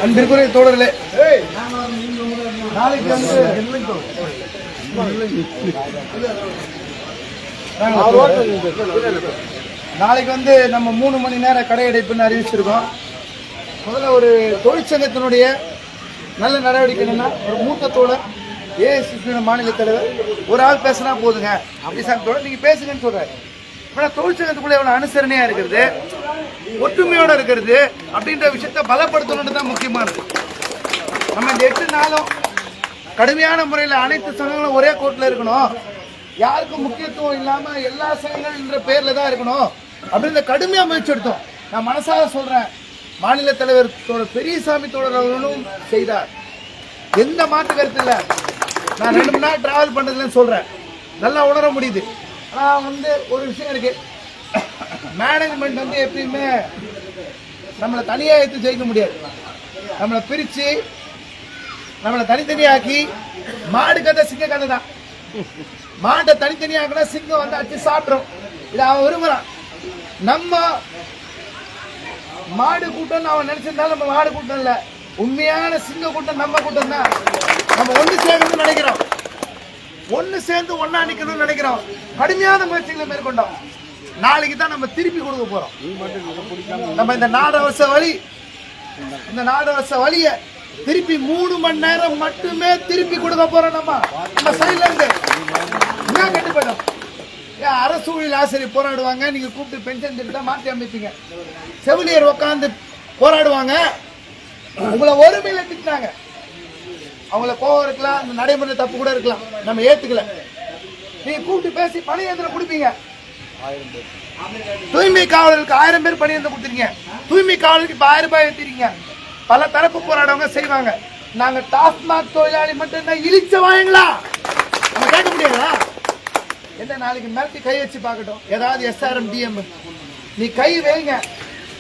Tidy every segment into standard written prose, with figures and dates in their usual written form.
அன்பிற்குரிய தோழர்களே, நாளைக்கு வந்து நம்ம 3 மணி நேர கடையடைப்புன்னு அறிவிச்சிருக்கோம். முதல்ல ஒரு தொழிற்சங்கத்தினுடைய நல்ல நடவடிக்கை என்னன்னா, ஒரு மூத்த தோழர் ஏஐசிசி மாநில தலைவர் ஒரு ஆள் பேசினா போதுங்க அப்படி சார் நீங்க பேசுங்கன்னு சொல்றாரு. ஆனால் தொழிற்சங்கத்துக்குள்ள எவ்வளவு அனுசரணையா இருக்கிறது, ஒற்றுமையோட இருக்கிறது அப்படின்ற விஷயத்தை பலப்படுத்தணும்னு தான் முக்கியமானது. நம்ம இந்த 8 நாளும் கடுமையான முறையில் அனைத்து சங்கங்களும் ஒரே கோர்ட்ல இருக்கணும், யாருக்கும் முக்கியத்துவம் இல்லாம எல்லா சங்கங்கள் என்ற பேர்ல தான் இருக்கணும் அப்படின்னு கடுமையா முயற்சி எடுத்தோம். நான் மனசார சொல்றேன், மாநில தலைவர் பெரியசாமி தோழர் அவர்களும் செய்தார், எந்த மாற்று கருத்து இல்லை. நான் 2 மணி நேரம் டிராவல் பண்ணதுலன்னு சொல்றேன், நல்லா உணர முடியுது. ஆனால் வந்து ஒரு விஷயம் இருக்கு, மேனேஜ்மெண்ட் வந்து எப்பயுமே நம்மளை தனியாக எடுத்து ஜெயிக்க முடியாது. நம்மளை பிரித்து நம்மளை தனித்தனியாக்கி, மாடு கதை சிங்க கதை தான். மாட்டை தனித்தனியாக்கினா சிங்கம் வந்து அடிச்சு சாப்பிட்றோம், இதை அவன் விரும்புகிறான். நம்ம மாடு கூட்டம் அவன் நினைச்சிருந்தாலும் நம்ம மாடு கூட்டம் இல்லை, உண்மையான சிங்க கூட்டம் நம்ம கூட்டம் தான். நம்ம ஒன்று சேர்க்கணும்னு நினைக்கிறோம், ஒன்று சேர்ந்து ஒன்னா நிற்கணும்னு நினைக்கிறோம், கடுமையான முயற்சிகளை மேற்கொண்டோம். நாளைக்கு தான் நம்ம திருப்பி கொடுக்க போறோம். நம்ம இந்த 4 வருஷ வழி, இந்த 4 வருஷ வழிய திருப்பி 3 மணி நேரம் மட்டுமே திருப்பி கொடுக்க போறோம். நம்ம சைட்ல இருந்து என்ன கட்டு போயிடும். அரசு ஊழியர் ஆசிரியர் போராடுவாங்க, நீங்க கூப்பிட்டு பென்ஷன் திட்டத்தை மாற்றி அமைப்பீங்க. செவிலியர் உட்காந்து போராடுவாங்க, உங்களை ஒருமையில திட்டினாங்க. அவங்கள கோவம் இருக்கலாம், அந்த நடைமுறை தப்பு கூட இருக்கலாம், நம்ம ஏத்துக்கல. நீங்க கூப்பிட்டு பேசி பணி இயந்திரம் கொடுப்பீங்க. தூய்மை காவலர்களுக்கு 1000 பேர் பணி இயந்திரம் கொடுத்துருங்க, தூய்மை காவலருக்கு இப்ப 1000 ரூபாய் ஏற்றிருங்க. பல தரப்பு போராடவங்க செய்வாங்க. நாங்க டாஸ்மாக் தொழிலாளி மட்டும் என்ன இழிச்ச வாங்களா நம்ம கேட்க முடியாதா? என்ன நாளைக்கு மிரட்டி கை வச்சு பார்க்கட்டும், ஏதாவது எஸ்ஆர்எம் டிஎம் நீ கை வைங்க,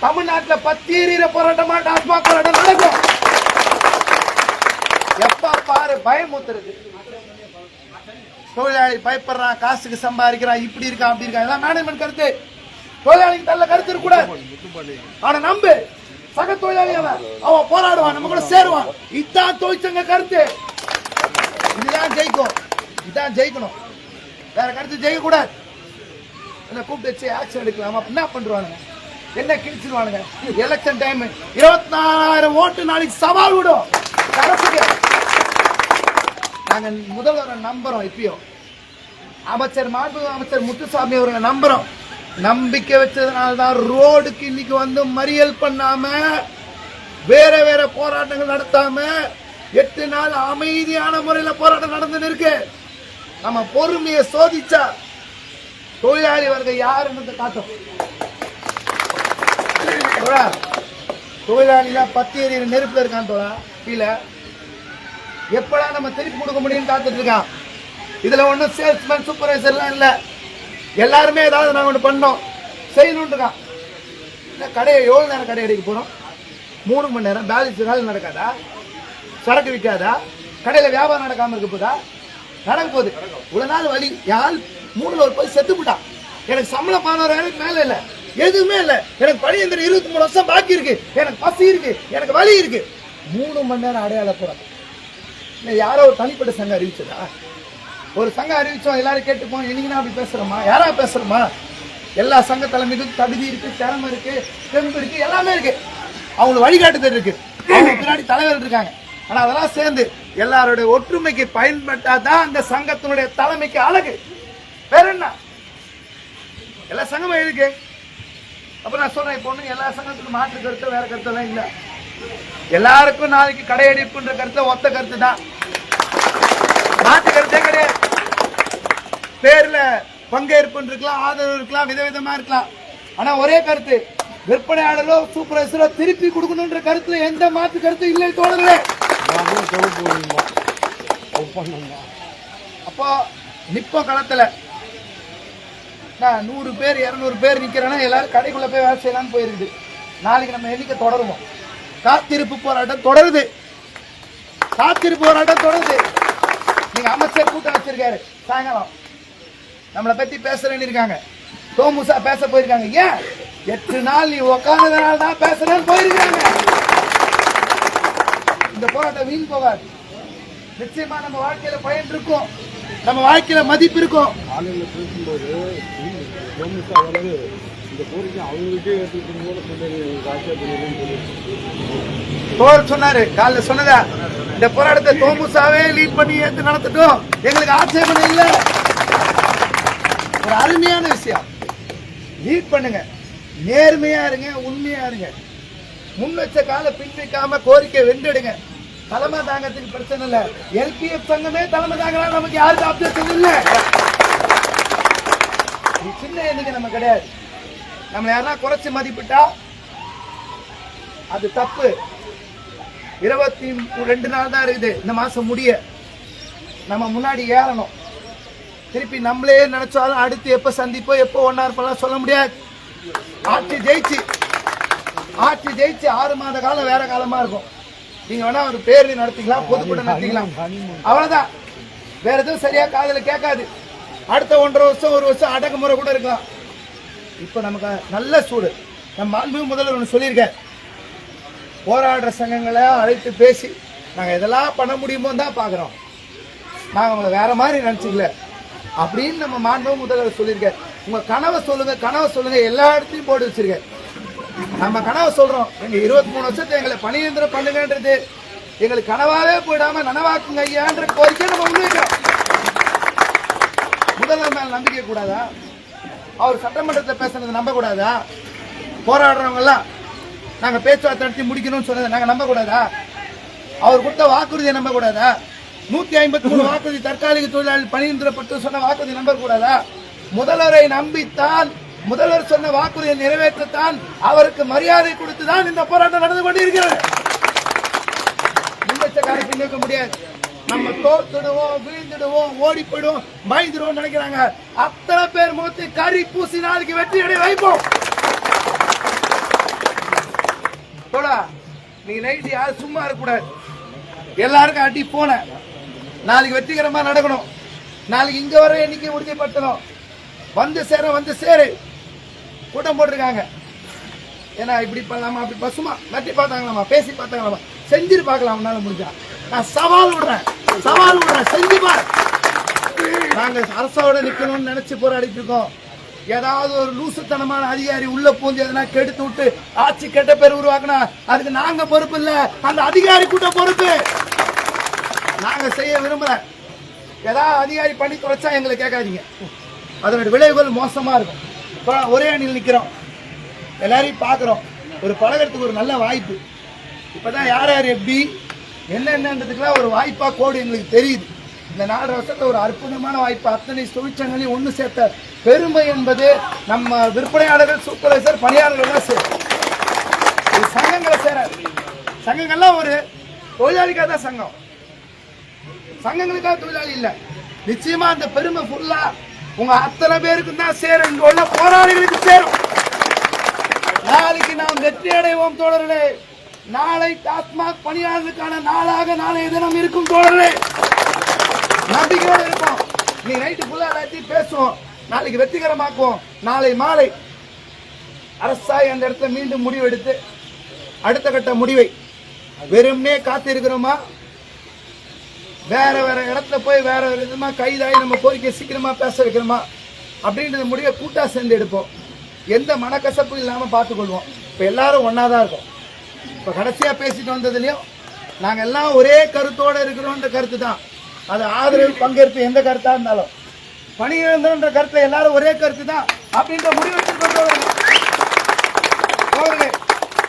தமிழ்நாட்டில் 10 எறிகிற போராட்டமா டாஸ்மாக் போராட்டம் நடக்கும். எப்ப பாரு பயமுத்துறது, தொழிலாளி பயப்படுறான், காசுக்கு சம்பாதிக்கிறான், இப்படி இருக்கான் அப்படி இருக்கான், இதான் மேனேஜ்மெண்ட் கருத்து. தொழிலாளிக்கு நல்ல கருத்து இருக்கக்கூடாது. ஆனா நம்பு, சக தொழிலாளி அவன் போராடுவான், நம்ம கூட சேருவான். இதுதான் தொழிற்சங்க கருத்து, இதுதான் ஜெயிக்கும், இதுதான் ஜெயிக்கணும், வேற கருத்து ஜெயிக்க கூடாது. என்ன கூப்பிட்டு வச்சு ஆக்ஷன் எடுக்கலாமா? என்ன பண்றானுங்க, என்ன கிழிச்சிருவானுங்க. எலெக்ஷன் டைம் 24,000 ஓட்டு நாளைக்கு சவால் விடும் அரசுக்கு. நாங்க முதல்வரை நம்புறோம், இப்பயும் அமைச்சர் மாண்புமிகு அமைச்சர் முத்துசாமி அவர்களை நம்புறோம். நம்பிக்கை வச்சதுனால்தான் ரோடுக்கு இன்னைக்கு வந்து மறியல் பண்ணாம, வேற வேற போராட்டங்கள் நடத்தாம 8 நாள் அமைதியான முறையில போராட்டம் நடந்து இருக்கு. நம்ம பொறுமையை சோதிச்சா தொழிலாளி வர்க்கம் யாருன்னு காட்டும். தொழிலாளிலாம் 10 எறிகிற நெருப்புல இருக்கான் தோழா, கீழே எப்படா நம்ம திருப்பி கொடுக்க முடியும்னு காத்துட்டு இருக்கான். இதுல ஒன்றும் சேல்ஸ்மேன் சூப்பர்வைசர்லாம் இல்லை, எல்லாருமே ஏதாவது நாங்கள் ஒன்று பண்ணோம் செய்யணும்னு இருக்கான். கடையை எவ்வளோ நேரம் கடை அடிக்க போகிறோம்? 3 மணி நேரம். பேலன்ஸ் வேலை நடக்காதா? சரக்கு விற்காதா? கடையில் வியாபாரம் நடக்காமல் இருக்க போதா? நடக்க போகுது. இவ்வளோ நாள் வழி யாழ் 3 போய் செத்து போட்டான். எனக்கு சம்பளம் 11,000 மேலே இல்லை, எதுவுமே இல்லை. எனக்கு பணி இந்த 23 வருஷம் பாக்கி இருக்கு, எனக்கு பசி இருக்கு, எனக்கு வலி இருக்கு. 3 மணி நேரம் அடையாள போறாங்க. யாரோ ஒரு தனிப்பட்ட சங்கம் அறிவிச்சதா? ஒரு சங்கம் அறிவிச்சோம், எல்லாரும் கேட்டுப்போம். இன்னைக்கு அப்படி பேசுறோமா? யாரா பேசுறோமா? எல்லா சங்க தலைமைக்கும் தகுதி இருக்கு, திறமை இருக்கு, தெம்பு இருக்கு, எல்லாமே இருக்கு. அவங்களுக்கு வழிகாட்டுதல் இருக்கு, அவங்க பின்னாடி தலைவர் இருக்காங்க. ஆனா அதெல்லாம் சேர்ந்து எல்லாருடைய ஒற்றுமைக்கு பயன்பட்டாதான் அந்த சங்கத்தினுடைய தலைமைக்கு அழகு. வேற என்ன? எல்லா சங்கமும் இருக்கு. அப்ப நான் சொல்றேன், இப்போ ஒண்ணு எல்லா சங்கத்துக்கும் மாற்று கருத்து வேற கருத்தெல்லாம் இல்லை. எல்லாருக்கும் நாளைக்கு கடையடிப்புன்ற கருத்து ஒத்த கருத்து தான், மாற்று கருத்தே கிடையாது. பேர்ல பங்கேற்பு இருக்கலாம், ஆதரவு இருக்கலாம், விதவிதமா இருக்கலாம். ஆனா ஒரே கருத்து, விற்பனையாளரோ சூப்பர்வைசரோ திருப்பி கொடுக்கணும்ன்ற கருத்துல எந்த மாற்று கருத்து இல்லை தோழர்களே. அப்போ நிப்ப களத்துல 100 பேர் 200 பேர் நிக்கிறேன்னா எல்லாரும் கடைக்குள்ள போய் வேலை செய்யலாம்னு போயிருக்குது. நாளைக்கு நம்ம எண்ணிக்கை தொடருவோம். காத்திருப்பு போராட்டம் தொடருது, காத்திருப்பு போராட்டம் தொடருது. நீங்க அமைச்சர் கூட்டம் வச்சிருக்காரு சாயங்காலம், நம்மளை பத்தி பேசுறேன்னு இருக்காங்க. தோமுசா பேச போயிருக்காங்க. ஏன் 8 நாள் நீ உட்கார்ந்ததுனால தான் பேசுறேன்னு போயிருக்காங்க. இந்த போராட்டம் வீண் போகாது. நிச்சயமா நம்ம வாழ்க்கையில பயன் இருக்கும், நம்ம வாழ்க்கையில மதிப்பு இருக்கும். ஆளுநர் பேசும்போது இந்த கோரிக்கை அவங்களுக்கே சொன்னாரு காலைல சொன்னதா, இந்த போராட்டத்தை தோமுசாவே லீட் பண்ணி ஏற்று நடத்தட்டும், எங்களுக்கு ஆட்சேபனை இல்லை. ஒரு அருமையான விஷயம். லீட் பண்ணுங்க, நேர்மையா இருங்க, உண்மையா இருங்க. முன் வச்ச கால பின் வைக்காம கோரிக்கை வென்றெடுங்க. தலைமை தாங்கத்துக்கு பிரச்சனை இல்ல, எல்பிஎஃப் சங்கமே தலைமை தாங்க, நமக்கு யாருக்கு அப்ஜெக்ஷன் இல்ல. சின்ன எண்ணிக்கை நம்ம கிடையாது. நம்ம யாரா குறைச்சு மதிப்பிட்டா அது தப்பு. 22 நாள் தான் இருக்குது இந்த மாசம் முடிய. நம்ம முன்னாடி ஏறணும். திருப்பி நம்மளே நினைச்சாலும் அடுத்து எப்ப சந்திப்போம், எப்போ ஒன்னா இருப்போம் சொல்ல முடியாது. ஆட்சி ஜெயிச்சு 6 மாத காலம் வேற காலமா இருக்கும். நீங்க வேணா ஒரு பேரணி நடத்திக்கலாம், பொதுக்கூட்டம் நடத்திக்கலாம், அவ்வளவுதான். வேற எதுவும் சரியா காதுல கேட்காது. அடுத்த 1.5 வருஷம் 1 வருஷம் அடக்குமுறை கூட இருக்கலாம். இப்ப நமக்கு நல்ல சூடு. நம்ம மாண்புமிகு முதல்வர் ஒன்று சொல்லியிருக்கேன், போராடுற சங்கங்களை அழைத்து பேசி நாங்க இதெல்லாம் பண்ண முடியுமோ தான் பாக்குறோம், நாங்க உங்களை வேற மாதிரி நினைச்சுக்கல அப்படின்னு நம்ம மாண்புமிகு முதல்வர் சொல்லியிருக்கேன். உங்க கனவை சொல்லுங்க, எல்லா இடத்தையும் போட்டு வச்சிருக்கேன். நம்ம கனவை சொல்றோம், எங்க 23 வருஷத்தை எங்களை பணியந்திரம் பண்ணுங்கன்றது எங்களுக்கு கனவாவே போயிடாம நனவாக்குங்க ஐயான்ற கோரிக்கை நம்ம முன்வைக்கிறோம். முதல்வர் மேல நம்பிக்கை கூடாதா? அவர் சட்டமன்றத்தில் பேசுனது நம்ப கூடாதா? போராடுறவங்க எல்லாம் நாங்க பேச்சுவார்த்தை நடத்தி முடிக்கணும்னு சொன்னதை நாங்க நம்ப கூடாதா? அவர் கொடுத்த வாக்குறுதியை நம்ப கூடாதா? 153 வாக்குறுதி தற்காலிக தொழிலாளி பணியந்திரப்பட்டு சொன்ன வாக்குறுதி நம்ப கூடாதா? முதல்வரை நம்பித்தான், முதல்வர் சொன்ன வாக்குறுதியை நிறைவேற்றத்தான், அவருக்கு மரியாதை கொடுத்துதான் இந்த போராட்டம் நடந்து கொண்டிருக்கிறது. முன்னெச்ச காலத்தில் நிற்க முடியாது. நம்ம தோத்துடுவோம், வீழ்ந்துடுவோம், ஓடி போயிடுவோம், பயந்துடுவோம் நினைக்கிறாங்க. அத்தனை பேர் மூத்து கறி பூசி நாளைக்கு வெற்றி அடைய வைப்போம். நீங்க நைட்டு யாரும் சும்மா இருக்கக்கூடாது. எல்லாருக்கும் அடி போன நாளைக்கு வெற்றிகரமா நடக்கணும். நாளைக்கு இங்க வர எண்ணிக்கை உறுதிப்படுத்தணும். வந்து சேரு கூட்டம் போட்டிருக்காங்க. ஏன்னா இப்படி பண்ணலாமா, அப்படி பசுமா நட்டி பார்த்தாங்களாமா, பேசி பார்த்தாங்களாமா, செஞ்சு பார்க்கலாம். உன்னால முடிஞ்சா நான் சவால் விடுறேன், செஞ்சு பாரு. நாங்க அரசோட நிக்கணும்னு நினைச்சு போராடிட்டு இருக்கோம். ஏதாவது ஒரு லூசுத்தனமான அதிகாரி உள்ள பூந்து எதனா கெடுத்து விட்டு ஆட்சி கெட்ட பேர் உருவாக்குனா அதுக்கு நாங்க பொறுப்பு இல்ல, அந்த அதிகாரி கூட்டம் பொறுப்பு. நாங்க செய்ய விரும்பல. ஏதாவது அதிகாரி பண்ணி குறைச்சா எங்களை கேட்காதீங்க, அதனுடைய விளைவுகள் மோசமா இருக்கும். ஒரே அணியில் நிக்கிறோம், எல்லாரையும் பாக்குறோம். ஒரு பழகிறதுக்கு ஒரு நல்ல வாய்ப்பு. இப்பதான் யார் யார் எப்படி என்னன்றதுக்குலாம் ஒரு வாய்ப்பா கோடு எங்களுக்கு தெரியுது. இந்த 4 வருஷத்துல ஒரு அற்புதமான வாய்ப்பு. அத்தனை தொழிற்சங்கங்களையும் ஒன்று சேர்த்த பெருமை என்பது நம்ம விற்பனையாளர்கள், சூப்பர்வைசர், பணியாளர்கள் தான் சேரும். சங்கங்களை சேர சங்கங்கள்லாம் ஒரு தொழிலாளிக்காக தான் சங்கம், சங்கங்களுக்காக தொழிலாளி இல்லை. நிச்சயமா அந்த பெருமை ஃபுல்லா உங்க அத்தனை பேருக்கு தான் சேரும், இங்க உள்ள போராளிகளுக்கு சேரும். நாளைக்கு நாம் வெற்றி அடைவோம் தோழர்களே. நாளை டாஸ்மாக் பணியாளர்களுக்கான நாளாக நாளைய தினம் இருக்கும் தோழர்களே. நம்பிக்கையோடு இருப்போம். நீ நைட்டு ஃபுல்லா எல்லாத்தையும் பேசுவோம், நாளைக்கு வெற்றிகரமாக்குவோம். நாளை மாலை அரசாய் அந்த இடத்துல மீண்டும் முடிவெடுத்து அடுத்த கட்ட முடிவை வெறும்னே காத்து இருக்கிறோமா, வேற இடத்துல போய் வேற விதமா கைதாகி நம்ம கோரிக்கை சீக்கிரமா பேச வைக்கிறோமா அப்படின்றது முடிவை கூட்டா சேர்ந்து எடுப்போம். எந்த மனக்கசப்பும் இல்லாம பார்த்துக்கொள்வோம். இப்ப எல்லாரும் ஒன்னாதான் இருக்கோம். இப்ப கடைசியா பேசிட்டு வந்ததுலயும் நாங்க எல்லாம் ஒரே கருத்தோட இருக்கிறோம்ன்ற கருத்து தான். அது ஆதரவு, பங்கேற்பு எந்த கருத்தா இருந்தாலும் பணியிழந்தோன்ற கருத்துல எல்லாரும் ஒரே கருத்து தான் அப்படின்ற முடிவெடுத்து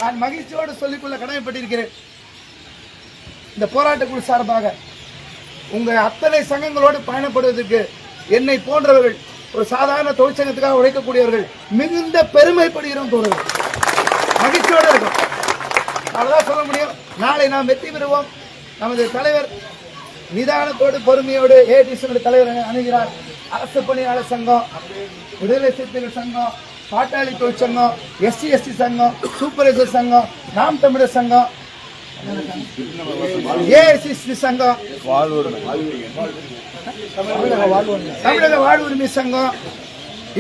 நான் மகிழ்ச்சியோடு சொல்லிக்கொள்ள கடமைப்பட்டிருக்கிறேன். இந்த போராட்ட குழு சார்பாக உங்க அத்தனை சங்கங்களோடு பயணப்படுவதற்கு என்னை போன்றவர்கள், ஒரு சாதாரண தொழிற்சங்கத்துக்காக உழைக்கக்கூடியவர்கள் மிகுந்த பெருமைப்படுகிறோம் தோழர்கள். மகிழ்ச்சியோடு இருக்கும். அவ்வளவுதான் சொல்ல முடியும். நாளை நாம் வெற்றி பெறுவோம். நமது தலைவர் நிதானத்தோடு பொறுமையோடு ஏடிஎஸ் தலைவர் அணுகிறார். அரசு பணியாளர் சங்கம், விடுதலை சிறுத்தைகள் சங்கம், பாட்டாளி தொழிற்சங்கம், SC/ST சங்கம், சூப்பர்வைசர் சங்கம், நாம் தமிழர் சங்கம், AICC சங்கம், தமிழக வாழ்வுரிமை சங்கம்,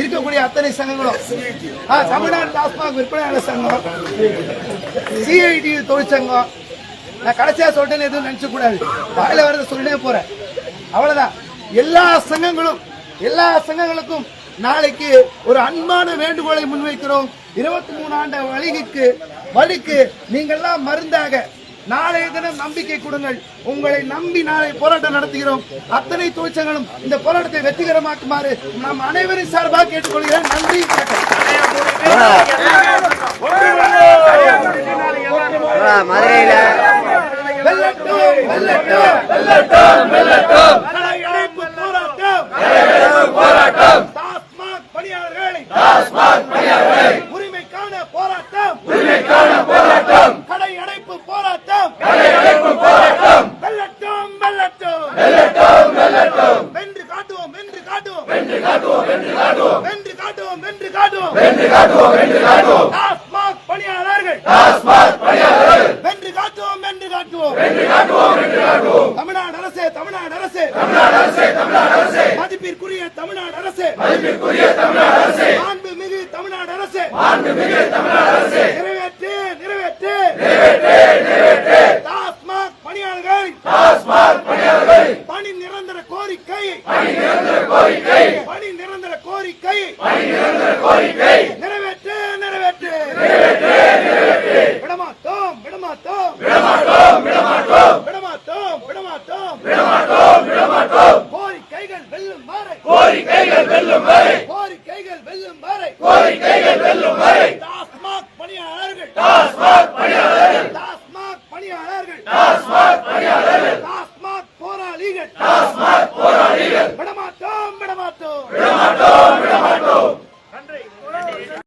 இருக்கக்கூடிய அத்தனை சங்கங்களும் தமிழ்நாடு டாஸ்மாக் விற்பனையாளர் சங்கம், சிஐடி தொழிற்சங்கம், நான் கடைசியா சொல்லிட்டேன்னு எதுவும் நினைச்ச கூடாது, வாயில வரத சொல்லிட்டே போறேன், அவ்வளவுதான். எல்லா சங்கங்களுக்கும் நாளைக்கு ஒரு அன்பான வேண்டுகோளை முன்வைக்கிறோம். 23 ஆண்டு வலிக்கு நீங்கள்லாம் மருந்தாக நாளைய தினம் நம்பிக்கை கொடுங்கள். உங்களை நம்பி நாளை போராட்டம் நடத்துகிறோம். அத்தனை தொழிற்சங்களும் இந்த போராட்டத்தை வெற்றிகரமாக்குமாறு நாம் அனைவரின் சார்பாக கேட்டுக்கொள்கிறேன். நன்றி. மதுரையில உரிமைக்கான போராட்டம், கடை அடைப்பு போராட்டம், வெல்லட்டும் வென்று காட்டுவோம், டாஸ்மாக் பணியாளர்கள் வென்று காட்டுவோம். தமிழ்நாடு அரசு மதிப்பிற்குரிய தமிழ்நாடு அரசு, மாண்புமிகு தமிழ்நாடு அரசு நிறைவேற்று டாஸ்மாக் பணியாளர்கள்